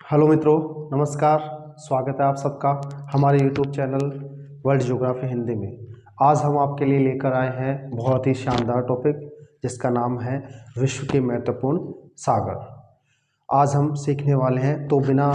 Hello मित्रों, नमस्कार। स्वागत है आप सबका हमारे YouTube channel world geography Hindi में। आज हम आपके लिए लेकर आए हैं बहुत ही शानदार टॉपिक जिसका नाम है विश्व के महत्वपूर्ण सागर। आज हम सीखने वाले हैं, तो बिना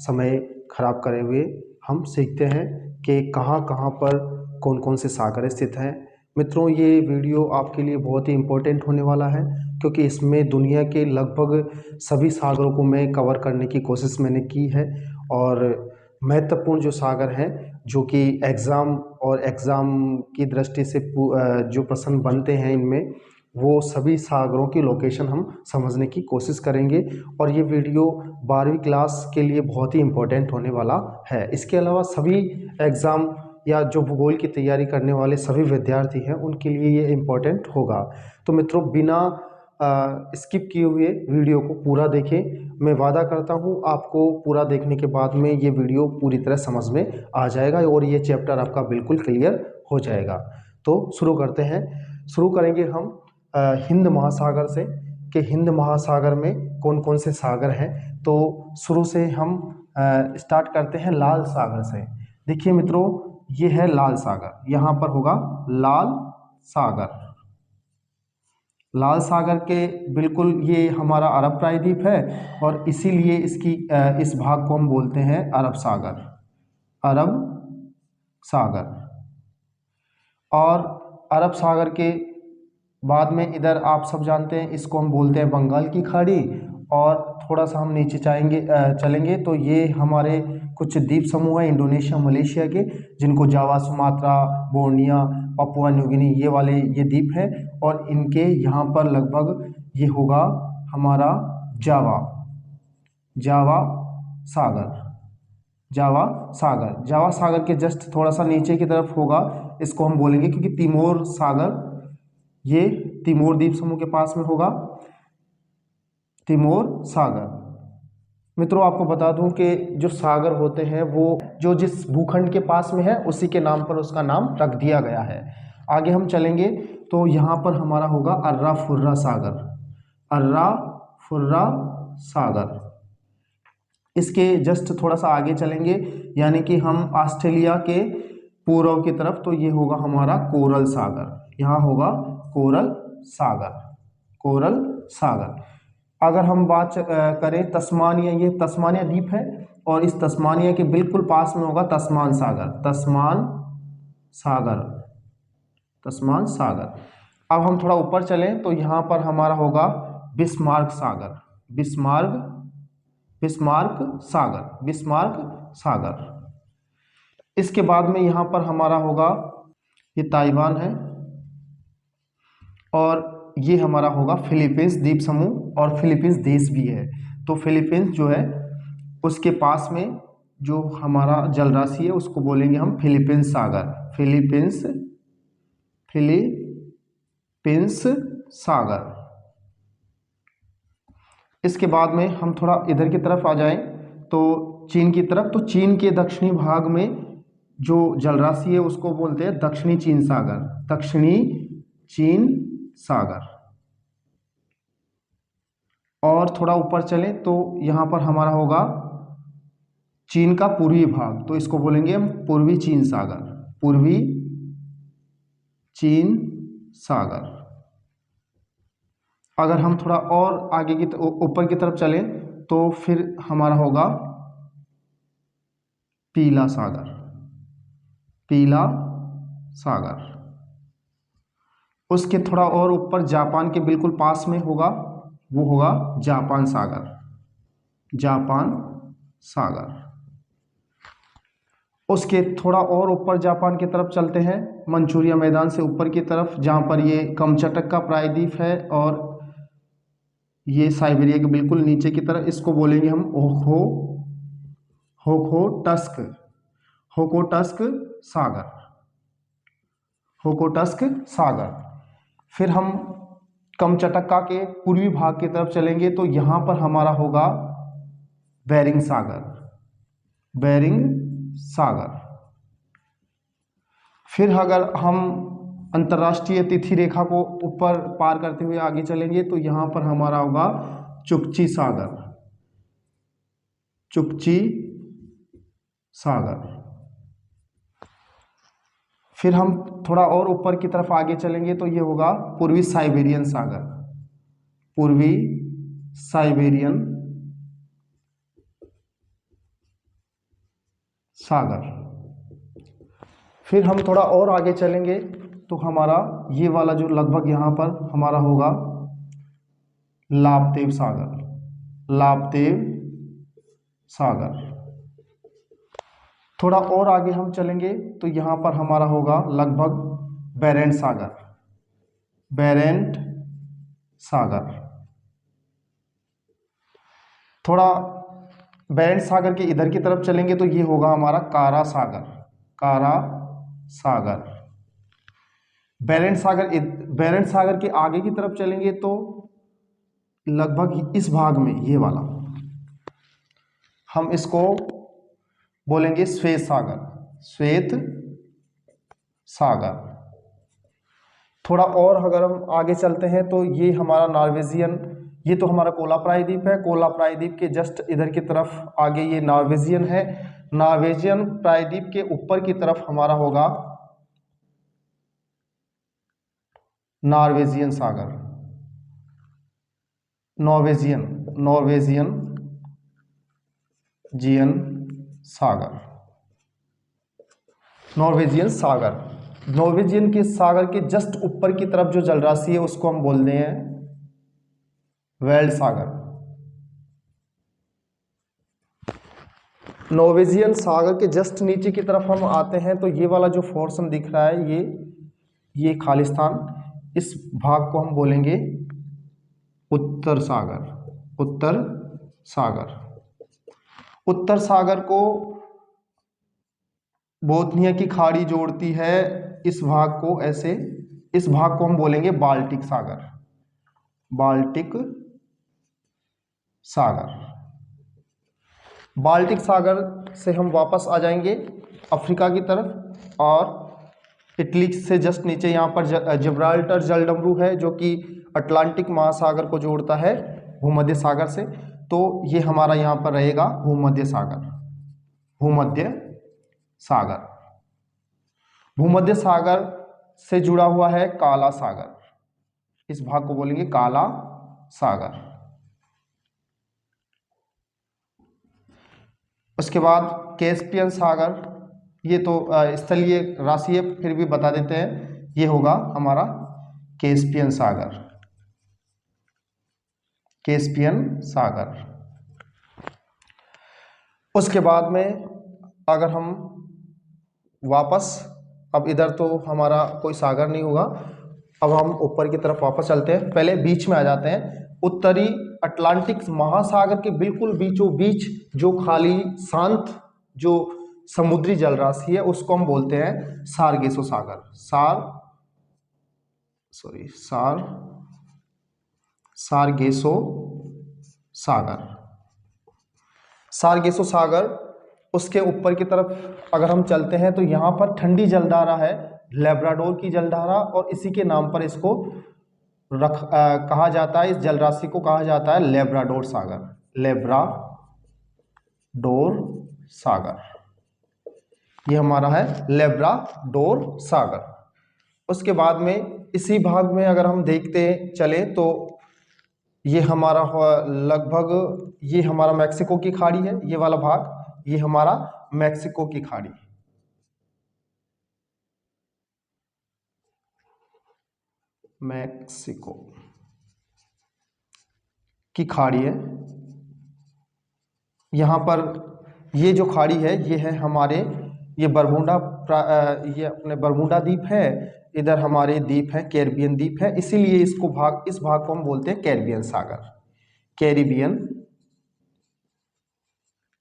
समय खराब करे हुए हम सीखते हैं कि कहाँ कहाँ पर कौन कौन से सागर स्थित हैं। मित्रों, ये वीडियो आपके लिए बहुत ही इम्पोर्टेंट होने वाला है क्योंकि इसमें दुनिया के लगभग सभी सागरों को मैं कवर करने की कोशिश मैंने की है और महत्वपूर्ण जो सागर हैं जो कि एग्ज़ाम की दृष्टि से जो प्रश्न बनते हैं इनमें, वो सभी सागरों की लोकेशन हम समझने की कोशिश करेंगे और ये वीडियो 12वीं क्लास के लिए बहुत ही इम्पोर्टेंट होने वाला है। इसके अलावा सभी एग्ज़ाम या जो भूगोल की तैयारी करने वाले सभी विद्यार्थी हैं उनके लिए ये इम्पोर्टेंट होगा। तो मित्रों, बिना स्किप किए हुए वीडियो को पूरा देखें। मैं वादा करता हूँ आपको पूरा देखने के बाद में ये वीडियो पूरी तरह समझ में आ जाएगा और ये चैप्टर आपका बिल्कुल क्लियर हो जाएगा। तो शुरू करते हैं। शुरू करेंगे हम हिंद महासागर से कि हिंद महासागर में कौन कौन से सागर हैं। तो शुरू से हम स्टार्ट करते हैं लाल सागर से। देखिए मित्रों, ये है लाल सागर। यहाँ पर होगा लाल सागर। लाल सागर के बिल्कुल ये हमारा अरब प्रायद्वीप है और इसीलिए इस भाग को हम बोलते हैं अरब सागर। अरब सागर। और अरब सागर के बाद में इधर आप सब जानते हैं इसको हम बोलते हैं बंगाल की खाड़ी। और थोड़ा सा हम नीचे चलेंगे तो ये हमारे कुछ द्वीप समूह हैं इंडोनेशिया मलेशिया के, जिनको Java, Sumatra, Borneo, Papua New Guinea ये द्वीप हैं। और इनके यहाँ पर लगभग ये होगा हमारा जावा सागर। जावा सागर के जस्ट थोड़ा सा नीचे की तरफ होगा, इसको हम बोलेंगे क्योंकि तिमोर सागर ये तिमोर द्वीप समूह के पास में होगा, तिमोर सागर। मित्रों, आपको बता दूं कि जो सागर होते हैं वो जो जिस भूखंड के पास में है उसी के नाम पर उसका नाम रख दिया गया है। आगे हम चलेंगे तो यहाँ पर हमारा होगा अर्रा फुर्रा सागर। अर्रा फुर्रा सागर। इसके जस्ट थोड़ा सा आगे चलेंगे यानी कि हम ऑस्ट्रेलिया के पूर्व की तरफ, तो ये होगा हमारा कोरल सागर। यहाँ होगा कोरल सागर। अगर हम बात करें तस्मानिया, ये तस्मानिया द्वीप है और इस तस्मानिया के बिल्कुल पास में होगा तस्मान सागर। अब हम थोड़ा ऊपर चलें तो यहाँ पर हमारा होगा बिस्मार्क सागर। इसके बाद में यहाँ पर हमारा होगा, ये ताइवान है और ये हमारा होगा फिलीपींस द्वीप समूह और फिलीपींस देश भी है। तो फिलीपींस जो है उसके पास में जो हमारा जल राशि है उसको बोलेंगे हम फिलीपींस सागर। इसके बाद में हम थोड़ा इधर की तरफ आ जाएं तो चीन की तरफ, तो चीन के दक्षिणी भाग में जो जल राशि है उसको बोलते हैं दक्षिणी चीन सागर। और थोड़ा ऊपर चलें तो यहाँ पर हमारा होगा चीन का पूर्वी भाग, तो इसको बोलेंगे हम पूर्वी चीन सागर। अगर हम थोड़ा और आगे की ऊपर की तरफ चलें तो फिर हमारा होगा पीला सागर। उसके थोड़ा और ऊपर जापान के बिल्कुल पास में होगा, वो होगा जापान सागर। उसके थोड़ा और ऊपर जापान की तरफ चलते हैं, मंचूरिया मैदान से ऊपर की तरफ, जहाँ पर ये कमचटक का प्रायद्वीप है और ये साइबेरिया के बिल्कुल नीचे की तरफ, इसको बोलेंगे हम होकोटस्क सागर। फिर हम कमचटका के पूर्वी भाग की तरफ चलेंगे तो यहाँ पर हमारा होगा बेरिंग सागर। फिर अगर हम अंतर्राष्ट्रीय तिथि रेखा को ऊपर पार करते हुए आगे चलेंगे तो यहाँ पर हमारा होगा चुकची सागर। चुकची सागर। फिर हम थोड़ा और ऊपर की तरफ आगे चलेंगे तो ये होगा पूर्वी साइबेरियन सागर, पूर्वी साइबेरियन सागर। फिर हम थोड़ा और आगे चलेंगे तो हमारा ये वाला जो लगभग यहाँ पर हमारा होगा लाभदेव सागर, लाभदेव सागर। थोड़ा और आगे हम चलेंगे तो यहाँ पर हमारा होगा लगभग बेरेंट सागर, बेरेंट सागर। थोड़ा बेरेंट सागर के इधर की तरफ चलेंगे तो ये होगा हमारा कारा सागर, कारा सागर। बेरेंट सागर के आगे की तरफ चलेंगे तो लगभग इस भाग में ये वाला हम इसको बोलेंगे श्वेत सागर, श्वेत सागर। थोड़ा और अगर हम आगे चलते हैं तो ये हमारा नॉर्वेजियन, ये तो हमारा कोला प्रायद्वीप है, कोला प्रायद्वीप के जस्ट इधर की तरफ आगे ये नॉर्वेजियन है। नॉर्वेजियन प्रायद्वीप के ऊपर की तरफ हमारा होगा नॉर्वेजियन सागर, नॉर्वेजियन, नॉर्वेजियन जियन सागर, नॉर्वेजियन सागर। नॉर्वेजियन के सागर के जस्ट ऊपर की तरफ जो जलराशि है उसको हम बोलते हैं वेल्ड सागर। नॉर्वेजियन सागर के जस्ट नीचे की तरफ हम आते हैं तो ये वाला जो पोर्शन दिख रहा है ये खालिस्तान, इस भाग को हम बोलेंगे उत्तर सागर, उत्तर सागर। उत्तर सागर को बोथनिया की खाड़ी जोड़ती है, इस भाग को ऐसे, इस भाग को हम बोलेंगे बाल्टिक सागर, बाल्टिक सागर। बाल्टिक सागर से हम वापस आ जाएंगे अफ्रीका की तरफ और इटली से जस्ट नीचे यहाँ पर जिब्राल्टर जलडमरू है जो कि अटलांटिक महासागर को जोड़ता है भूमध्य सागर से। तो ये हमारा यहाँ पर रहेगा भूमध्य सागर, भूमध्य सागर। भूमध्य सागर से जुड़ा हुआ है काला सागर, इस भाग को बोलेंगे काला सागर। उसके बाद कैस्पियन सागर, ये तो स्थलीय राशि है फिर भी बता देते हैं, ये होगा हमारा कैस्पियन सागर, कैस्पियन सागर। उसके बाद में अगर हम वापस, अब इधर तो हमारा कोई सागर नहीं होगा, अब हम ऊपर की तरफ वापस चलते हैं, पहले बीच में आ जाते हैं। उत्तरी अटलांटिक महासागर के बिल्कुल बीचों बीच जो खाली शांत जो समुद्री जलराशि है उसको हम बोलते हैं सारगेसो सागर, सारगेसो सागर, सारगेसो सागर। उसके ऊपर की तरफ अगर हम चलते हैं तो यहाँ पर ठंडी जलधारा है, लेब्राडोर की जलधारा, और इसी के नाम पर इसको कहा जाता है, इस जलराशि को कहा जाता है लेब्राडोर सागर, लेब्राडोर सागर। ये हमारा है लेब्राडोर सागर। उसके बाद में इसी भाग में अगर हम देखते चले तो ये हमारा लगभग, ये हमारा मैक्सिको की खाड़ी है, ये वाला भाग ये हमारा मैक्सिको की खाड़ी, मैक्सिको की खाड़ी है। यहाँ पर ये जो खाड़ी है ये है हमारे, ये बरमूडा, ये अपने बरमूडा द्वीप है, इधर हमारे द्वीप है कैरिबियन द्वीप है, इसीलिए इसको भाग, इस भाग को हम बोलते हैं कैरिबियन सागर, कैरिबियन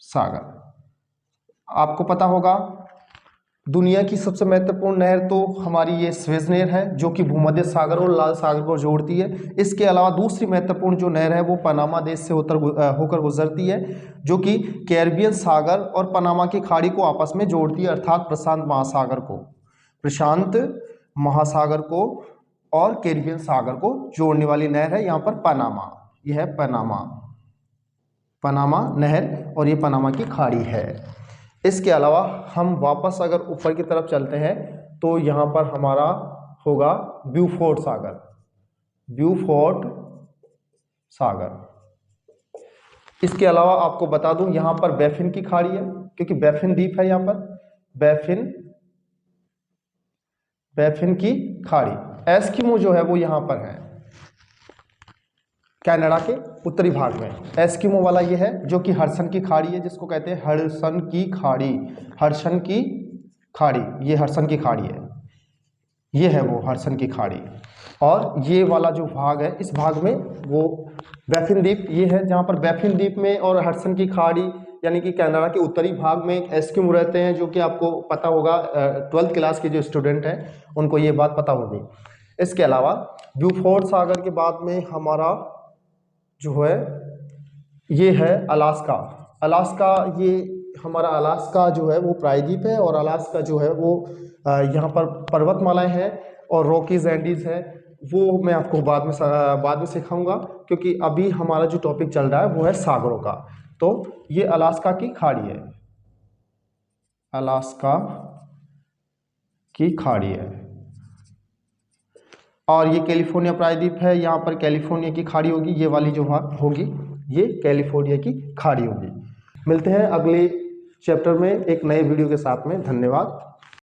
सागर। आपको पता होगा दुनिया की सबसे महत्वपूर्ण नहर तो हमारी ये स्वेज नहर है जो कि भूमध्य सागर और लाल सागर को जोड़ती है। इसके अलावा दूसरी महत्वपूर्ण जो नहर है वो पनामा देश से होकर गुजरती है जो कि कैरिबियन सागर और पनामा की खाड़ी को आपस में जोड़ती है, अर्थात प्रशांत महासागर को, प्रशांत महासागर को और कैरिबियन सागर को जोड़ने वाली नहर है यहाँ पर पनामा, यह है पनामा। पनामा नहर और ये पनामा की खाड़ी है। इसके अलावा हम वापस अगर ऊपर की तरफ चलते हैं तो यहाँ पर हमारा होगा ब्यूफोर्ट सागर। ब्यूफोर्ट सागर। इसके अलावा आपको बता दूं यहाँ पर बैफिन की खाड़ी है, क्योंकि बैफिन द्वीप है यहाँ पर। बैफिन की खाड़ी। एस्किमो जो है वो यहाँ पर है कनाडा के उत्तरी भाग में। एस्किमो वाला ये है जो कि हडसन की खाड़ी है, जिसको कहते हैं हडसन की खाड़ी। हडसन की खाड़ी, ये हडसन की खाड़ी है, ये है वो हडसन की खाड़ी। और ये वाला जो भाग है, इस भाग में वो बैफिन द्वीप ये है, जहाँ पर बैफिन द्वीप में और हडसन की खाड़ी यानी कि कनाडा के उत्तरी भाग में एक एस्किमो रहते हैं, जो कि आपको पता होगा, 12th क्लास के जो स्टूडेंट हैं उनको ये बात पता होगी। इसके अलावा ब्यूफोर्ट सागर के बाद में हमारा जो है ये है अलास्का। अलास्का, ये हमारा अलास्का जो है वो प्रायद्वीप है, और अलास्का जो है वो यहाँ पर पर्वतमालाएं हैं और रॉकीज एंडीज है। वो मैं आपको बाद में सिखाऊंगा, क्योंकि अभी हमारा जो टॉपिक चल रहा है वो है सागरों का। तो ये अलास्का की खाड़ी है, अलास्का की खाड़ी है। और ये कैलिफोर्निया प्रायद्वीप है, यहाँ पर कैलिफोर्निया की खाड़ी होगी, ये वाली जो होगी ये कैलिफोर्निया की खाड़ी होगी। मिलते हैं अगले चैप्टर में एक नए वीडियो के साथ में। धन्यवाद।